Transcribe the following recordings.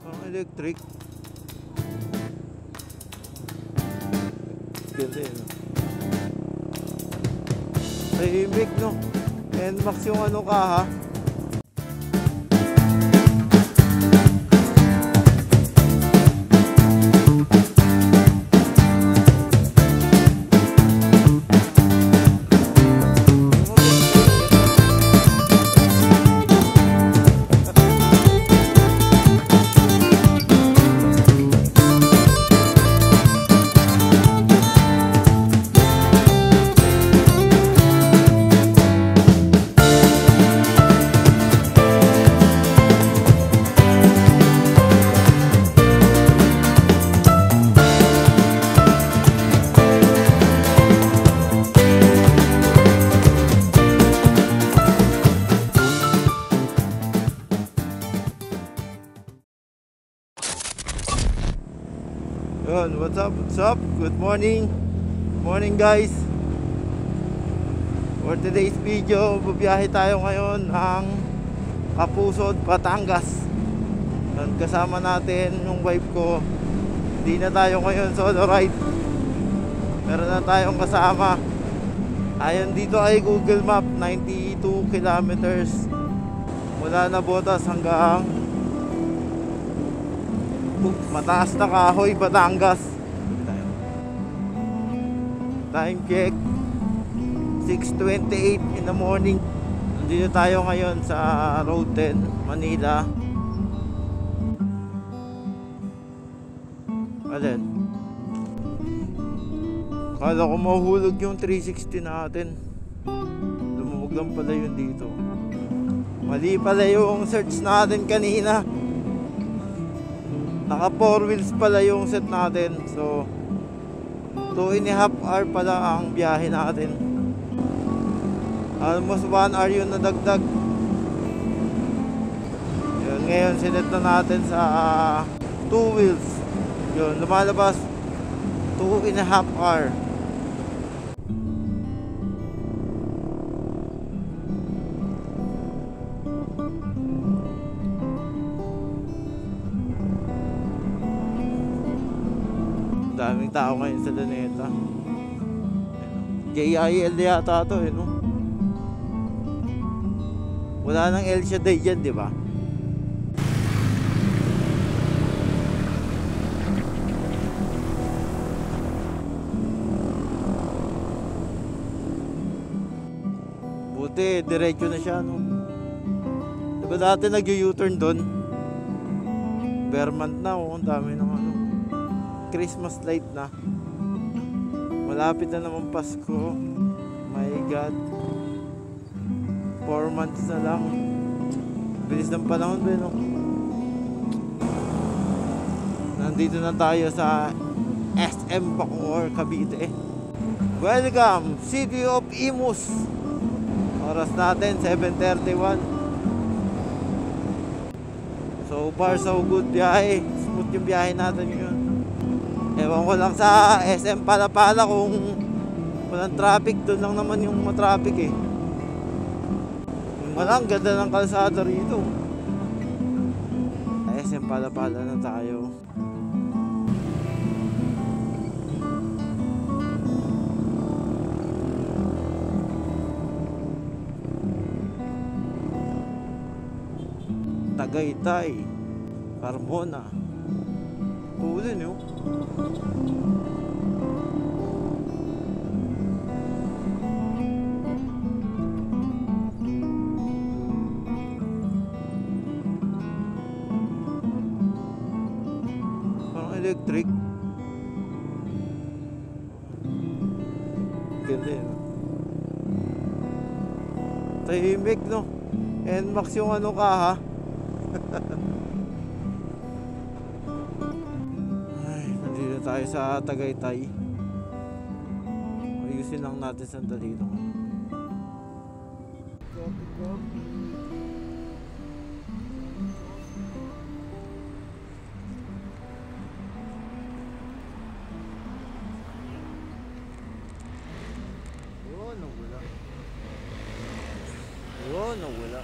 Ang electric. Ganda yun. Tahimik, no? NMAX yung ano ka, ha? Yun, what's up, what's up? Good morning. Morning guys. For today's video, bubiyahe tayo ngayon ng Capusod, Batangas. Yun, kasama natin yung wife ko. Hindi na tayo ngayon solo ride. Meron na tayong kasama. Ayon dito ay Google Map, 92 kilometers mula Navotas hanggang Mataas na Kahoy, Batangas. Time check 6:28 in the morning. Nandito tayo ngayon sa Road 10, Manila. Alin? Kala ko mahuhulog yung 360 natin. Lumubog lang pala yun dito. Mali pala yung search natin kanina. Naka 4 wheels pala yung set natin. So 2.5 hour pala ang biyahe natin. Almost 1 hour yun nadagdag. Yun, ngayon sinet na natin sa 2 wheels. Yun, lumalabas 2.5 hour. Daming tao ngayon sa Luneta. JIL yata ito, no? Wala nang El Shaddai dyan, di ba? Buti, diretso na siya, no? Diba dati nag-U-turn doon? Vermont na, oh. Ang dami ng ano. Christmas light na. Malapit na naman Pasko. My God, 4 months na lang. Bilis ng panahon, no? Nandito na tayo sa SM Bacoor, Cavite. Welcome, City of Imus. Oras natin 7:31. So far so good biyahe. Smooth yung biyahe natin yun. Ewan ko lang sa SM Palapala kung walang traffic. Doon lang naman yung matraffic, eh. Walang ganda ng kalsada rito. SM Palapala na tayo. Tagaytay, Carmona. Tulin yun. Parang electric. Ganda yun. Tahimik, no? NMAX yung ano ka, ha? Tayo sa Tagaytay. Ayusin lang natin sandali ito. Yun, nawala. Yun, nawala.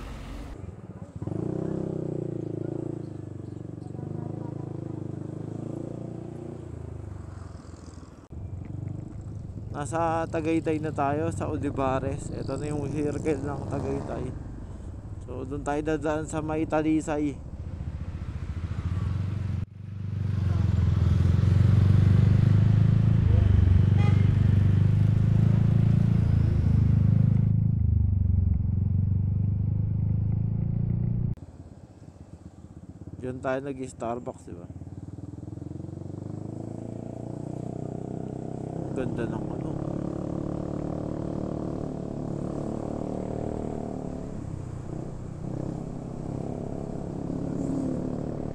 Nasa Tagaytay na tayo, sa Olivares. Ito na yung circle ng Tagaytay. So doon tayo dadaan sa may Talisay. Diyan tayo nag-Starbucks, diba? Ganda ng ano.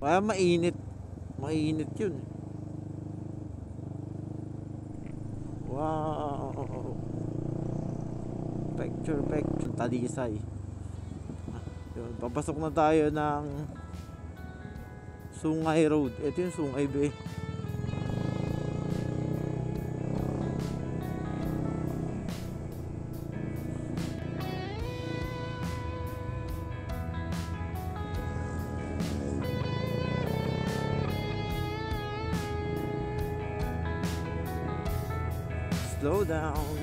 Kaya mainit. Mainit yun. Wow. Picture. Talisay. Yun, papasok na tayo ng Sungay Road. Ito yung Sungay Bay. Slow down.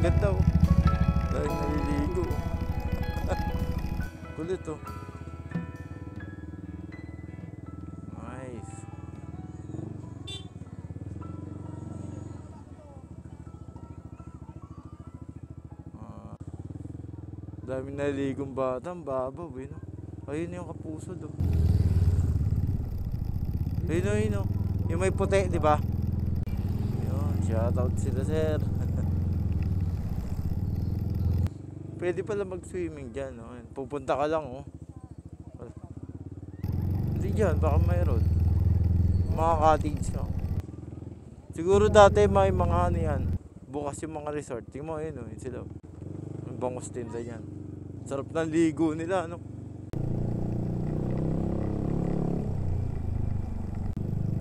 Ganda oh. Dahil naliligo. Kulit oh. Nice. Dami naligong bata. Ang babaw eh no? Ayun yung Kapusod oh. Ayun oh. Yung may puti di ba? Yun, shoutout sila sir. Pwede pala mag-swimming dyan, no? Pupunta ka lang, oh. Hindi dyan, baka mayroon. Mga cottage, no? Siguro dati may mga ano yan. Bukas yung mga resort. Tingnan mo, yun, oh. Yun sila. Ang bangos tinda yan. Sarap ng ligo nila, no?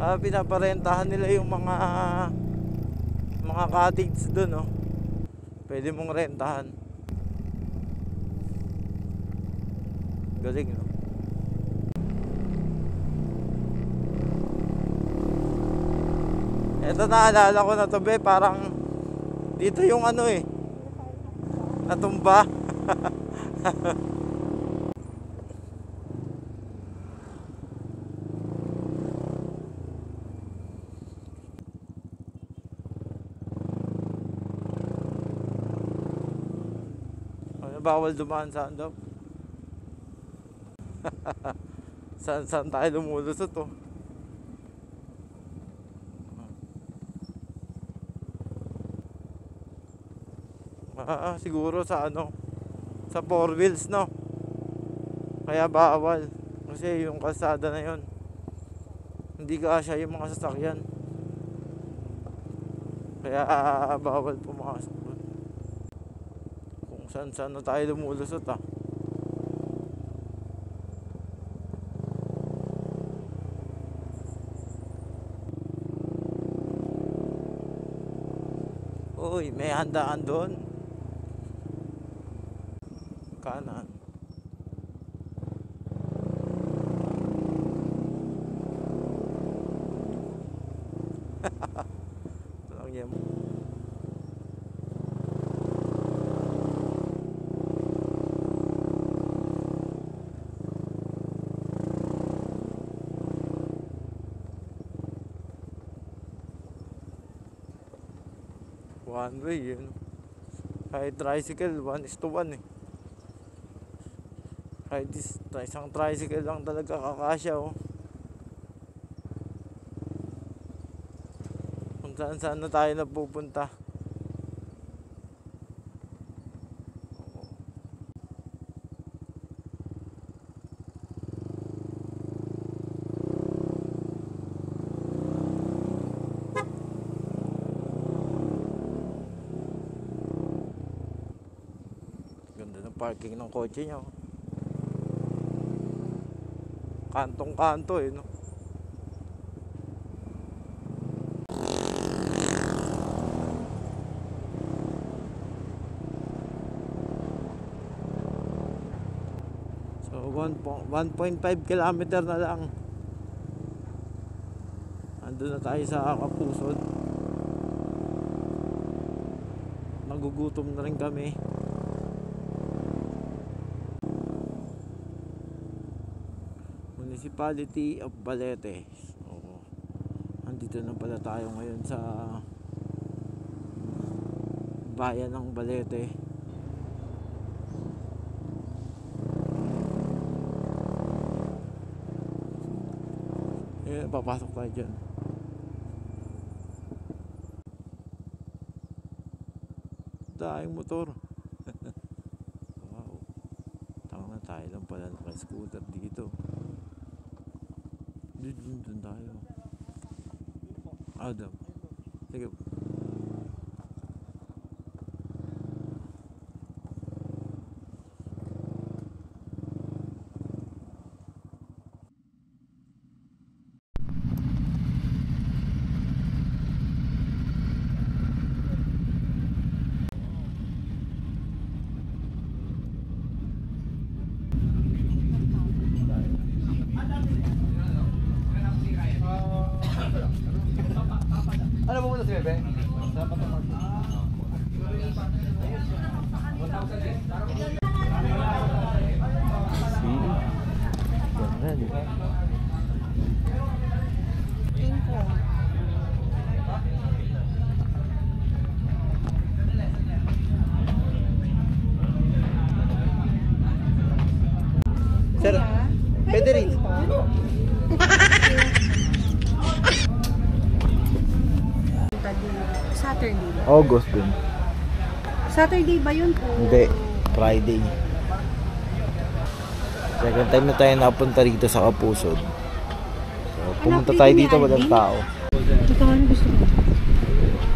Pinaparentahan nila yung mga cottage doon, no? Pwede mong rentahan. Galing no? Ito naalala ko na to be, parang dito yung ano eh natumba. bawal dumaan saan daw? Saan tayo lumulusot oh? Siguro sa ano, sa 4 wheels no, kaya bawal kasi yung kalsada na yon hindi kasya yung mga sasakyan, kaya bawal pumasok doon. Kung saan na tayo lumulusot ah. Uy, may handaan doon. Kanan. Ito lang yan. One way yun. Kahit tricycle 1:1 eh. Kahit isang tricycle lang talaga kakasya oh. Kung saan na tayo napupunta. Ganda ng parking ng kotse nyo. Kantong-kanto eh no. So 1.5 kilometer na lang. Andun na tayo sa Kapusod. Nagugutom na rin kami. Municipality of Balete. Oo. Andito na pala tayo ngayon sa bayan ng Balete. Papasok tayo dyan. Tayong motor. Wow. Tama na, tayo lang pala naka-scooter dito. Dun tayo. Adam. Sige. Ano mo muna si Bebe? Dapat ang market. Ganda, di ba? Sir, pwede rin. Saturday. August din. Saturday ba yun po? Hindi, Friday. Second time na tayo napunta rito sa Kapusod. So, pumunta tayo dito, walang tao. Ikaw ano gusto mo?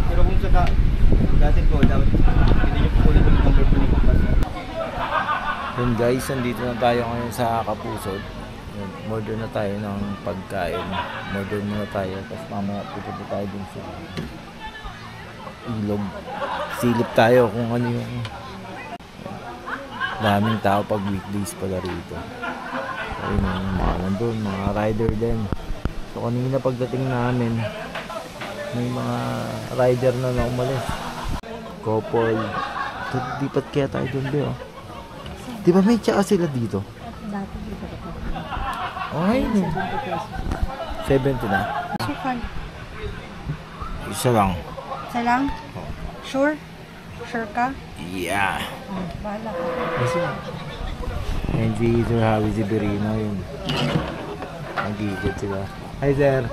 Pero kung sa dati po, dapat hindi nyo po ulit yung number po ni Pagpasa. Yun guys, nandito na tayo ngayon sa Kapusod. Order na tayo ng pagkain. Order muna tayo, tapos mamaya pupunta tayo din sa ilog. Silip tayo kung ano yung daming tao pag weekdays pala rito. Ayun, mga nandun, mga rider din. So kanina pagdating namin, may mga rider na umalis. Couple. Lipat kaya tayo dun ba? Di ba may tsaka sila dito? Dati dito ko. Ay, 70 na. Sukal. Isa lang. Isa lang? Sure? Sure ka? Yeah. Bahala ka. Kasi, hindi Sir Javi Severino yun. Nag-iikot sila. Hi sir.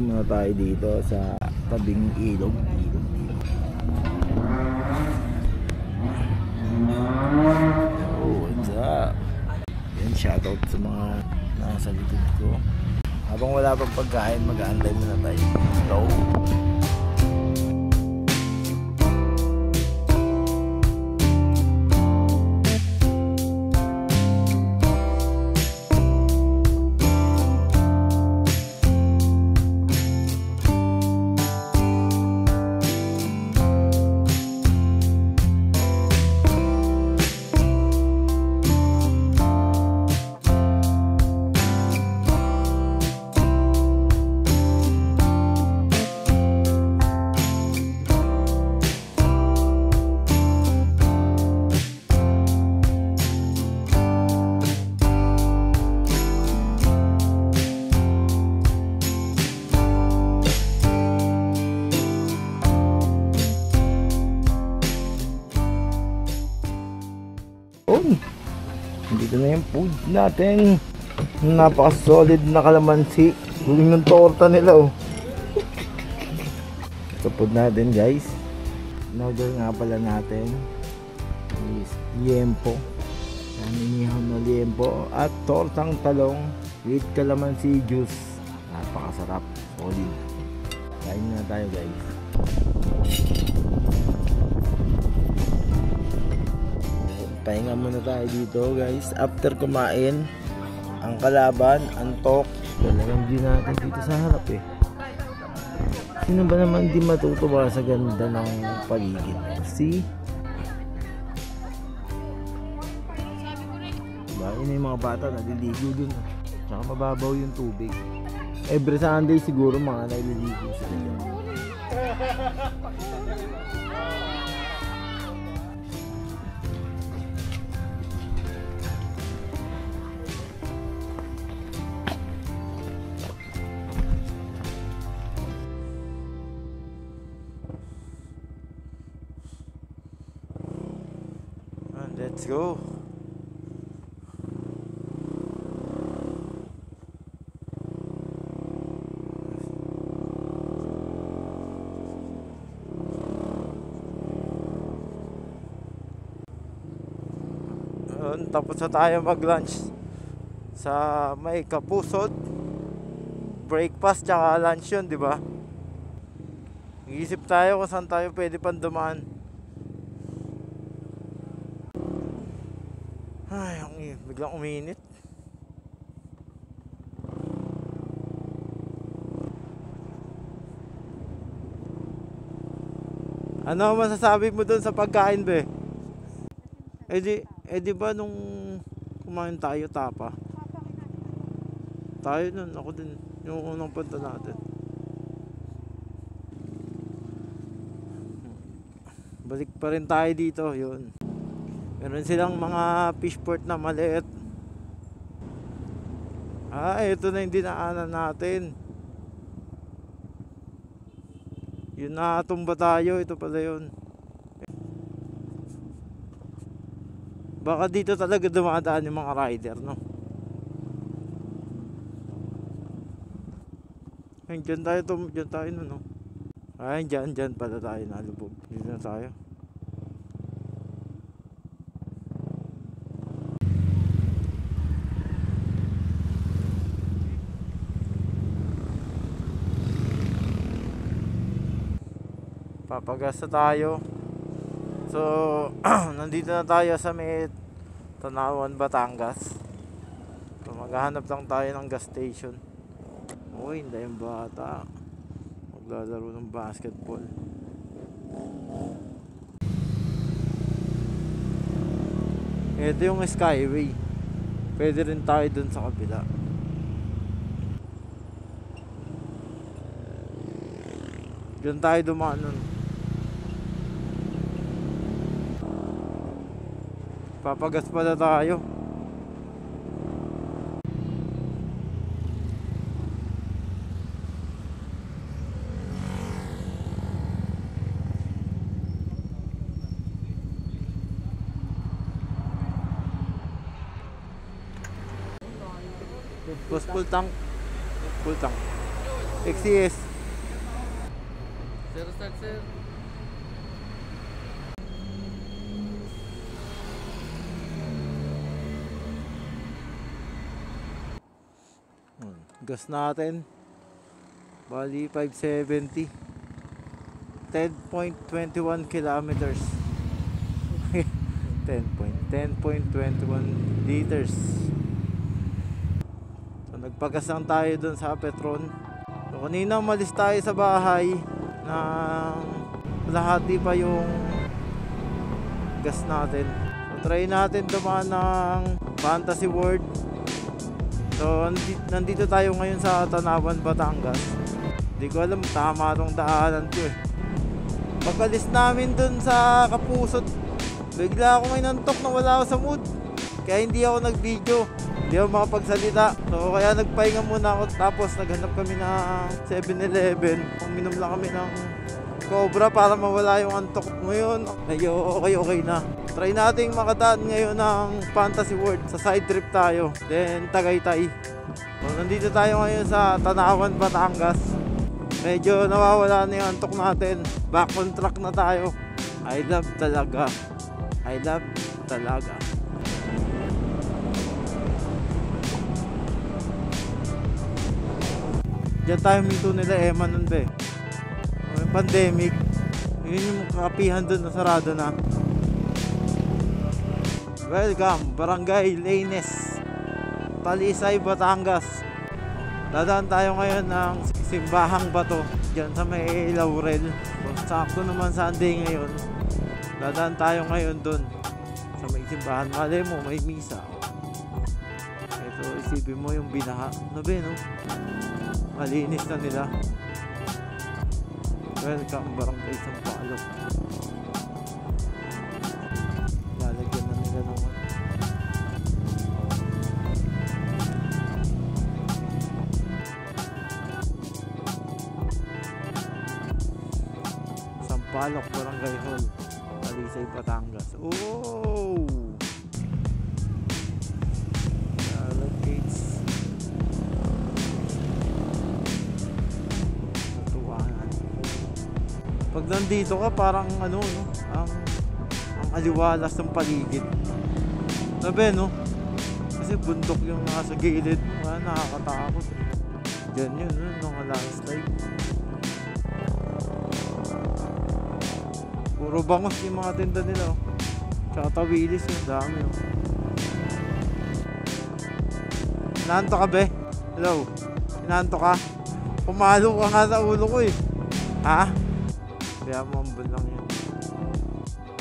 Muna tayo dito sa tabing ilog. Oh, what's up? Yan, shoutout sa mga nasa likod ko. Habang wala pang pagkain, mag-aantay muna tayo. Go! Dito na yung food natin. Napaka-solid na kalamansi. Huling ng torta nila oh. Ito food natin guys. In-order nga pala natin is liempo. Naninihaw na liempo at tortang talong with kalamansi juice. Napakasarap. Solid. Kain na tayo guys. Pahinga muna tayo dito guys. After kumain, ang kalaban, antok. Talagang view natin dito sa harap eh. Sino ba naman di matutuwa sa ganda ng paligid? See? Diba? Yun yung mga bata naliligo dun. Tsaka mababaw yung tubig. Every Sunday siguro mga naliligo sila dyan. Let's go. Tapos na tayo mag-lunch sa may Kapusod. Breakfast tsaka lunch yun, di ba? Nag-iisip tayo kung saan tayo pwede pang dumaan. Ay, biglang uminit. Ano masasabi mo dun sa pagkain, be? Di ba nung kumain tayo tapa? Tayo nun, ako din. Yung unang punta natin. Balik pa rin tayo dito, yun. Meron silang mga fishport na maliit. Ito na yung dinaanan natin. Yun, natumba tayo. Ito pala yun. Baka dito talaga dumadaan yung mga rider, no? Diyan tayo no, no? Ay, dyan pala tayo nalubog. Dito na tayo. Papagas na tayo. So, nandito na tayo sa may Tanawan, Batangas. So, maghahanap lang tayo ng gas station. Uy, hindi yung bata. Maglalaro ng basketball. Ito yung Skyway. Pwede rin tayo dun sa kabila. Diyan tayo dumaan nun. Papagas pala tayo. Boss, full tank. Full tank. XCS. Zero start, sir. Gas natin. Bali 570. 10.21 kilometers. 10.21 liters. So nagpagas lang tayo dun sa Petron. So kanina umalis tayo sa bahay na lahati pa yung gas natin. So try natin dumaan ng Fantasy World. So nandito tayo ngayon sa Tanawan, Batangas. Hindi ko alam tama tong daanan ko eh. Pagkalis namin dun sa Kapusot, bigla ako may nantok na wala ako sa mood. Kaya hindi ako nag-video, hindi ako makapagsalita. So kaya nagpahinga muna ako, tapos naghanap kami ng 7-Eleven. Uminom lang kami ng Cobra para mawala yung antok. Ngayon medyo okay na. Try nating makadaan ngayon ng Fantasy World. Sa side trip tayo, then Tagaytay. So nandito tayo ngayon sa Tanawan, Batangas. Medyo nawawala na yung antok natin. Back on track na tayo. I love talaga. I love talaga. Diyan tayo minto nila Emma nun be. May pandemic. Yun yung kapihan dun na sarado na. Welcome, Barangay Laines, Talisay, Batangas. Dadaan tayo ngayon ng Simbahang Bato dyan sa may Laurel. Sakto naman Sunday ngayon. Dadaan tayo ngayon dun sa may simbahan. Malay mo may misa. Ito isipin mo yung binaha. Ano ba no? Malinis na nila. Welcome Barangay Sampalok. Lalagyan na nila naman. Sampalok Barangay Hall, Talisay, Batangas. Oh! Salad gates. Natuwanan. Pag nandito ka parang ano no, ang aliwalas ng paligid. Sabi no? Kasi bundok yung nasa gilid mo, nakakatakot. Diyan yun, mga landslide. Puro bangos yung mga tinda nila. Tsaka tawilis yung dami. Inaanto ka be? Hello? Inaanto ka? Pumalo ka nga sa ulo ko eh. Ha? Kaya mambal lang yun.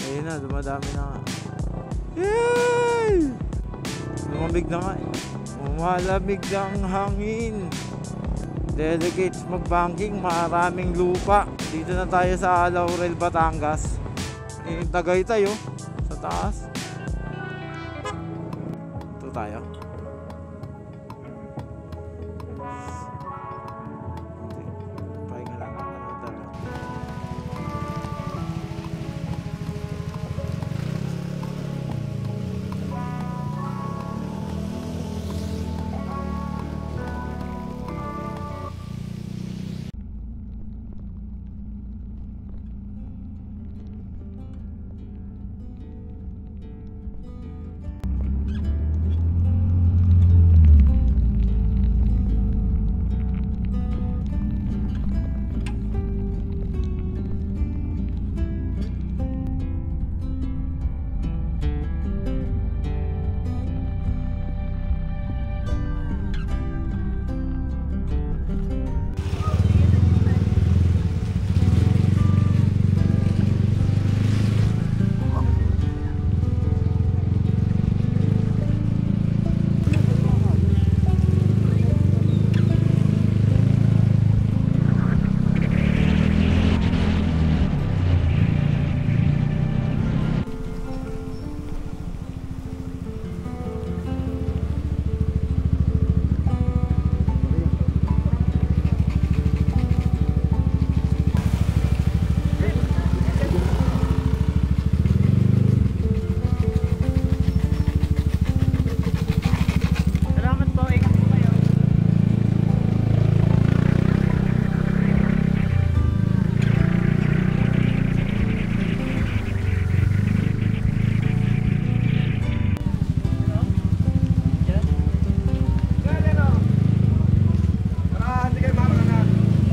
Ayun na, dumadami na nga. Yay! Lumamig na nga eh. Umalamig ang hangin. Delegates mag-banking, maraming lupa. Dito na tayo sa Laurel, Batangas. Yung Tagaytay oh, sa taas. Ito tayo. Pahinga lang ang dala.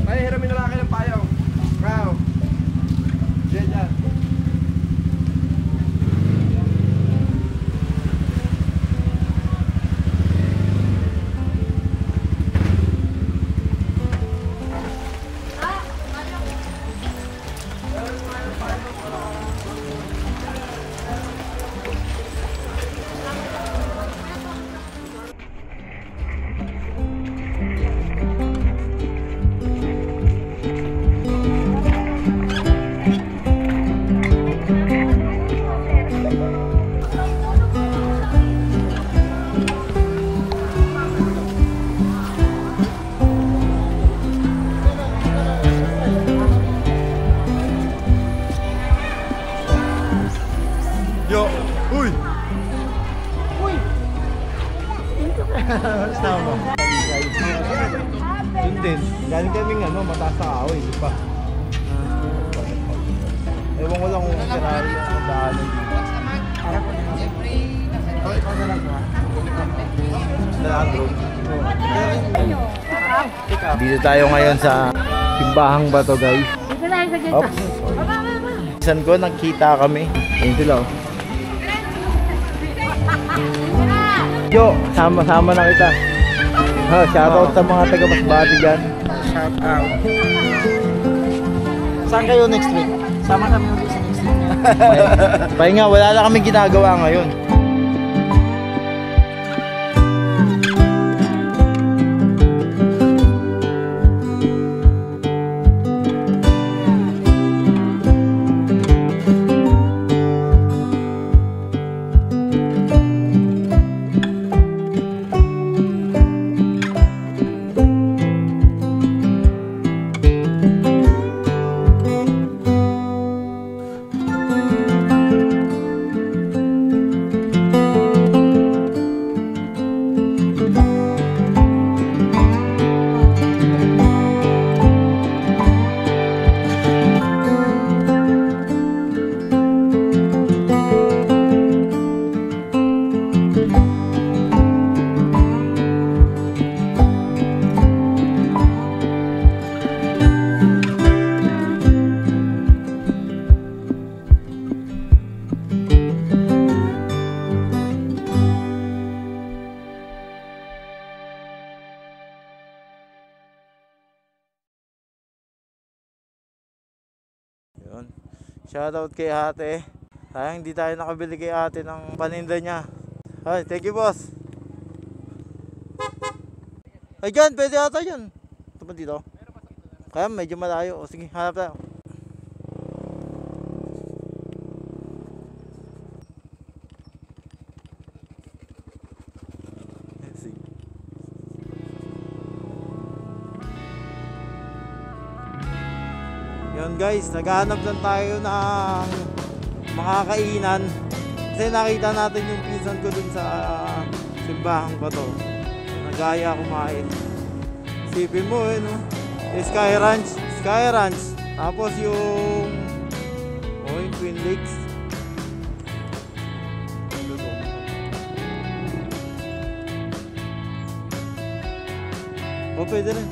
Ay, hiramin na lang kayo ng payong. Wow. Diyan. Yo! Uy! Basta mo. Yun din. Galing kaming mataas na kahoy, di ba? Ewan ko lang kung Ferrari ang daanan dito. Dito tayo ngayon sa Simbahang Bato, guys. Dito tayo sa gitna. Oops. Isan ko, nagkita kami. Ayun sila, oh. Yo, sama-sama na kita. Shoutout sa mga taga-Masbate dyan. Shout out. Saan kayo next week? Sama kami ulit sa next week. Pahinga, wala na kami ginagawa ngayon. Yun. Shoutout kay ate. Sayang hindi tayo nakabili kay ate ng paninda niya. Ay, thank you, boss. Ay, dyan, pwede ata yun. Ito ba dito? Kaya medyo malayo. O, sige, hanap tayo. Sige. Yun guys, naghahanap lang tayo ng makakainan. Kasi nakita natin yung pinsan ko dun sa Simbahang Bato. Nagaya kumain. Sipin mo no? Sky Ranch. Tapos yung yung Twin Lakes. O pwede rin.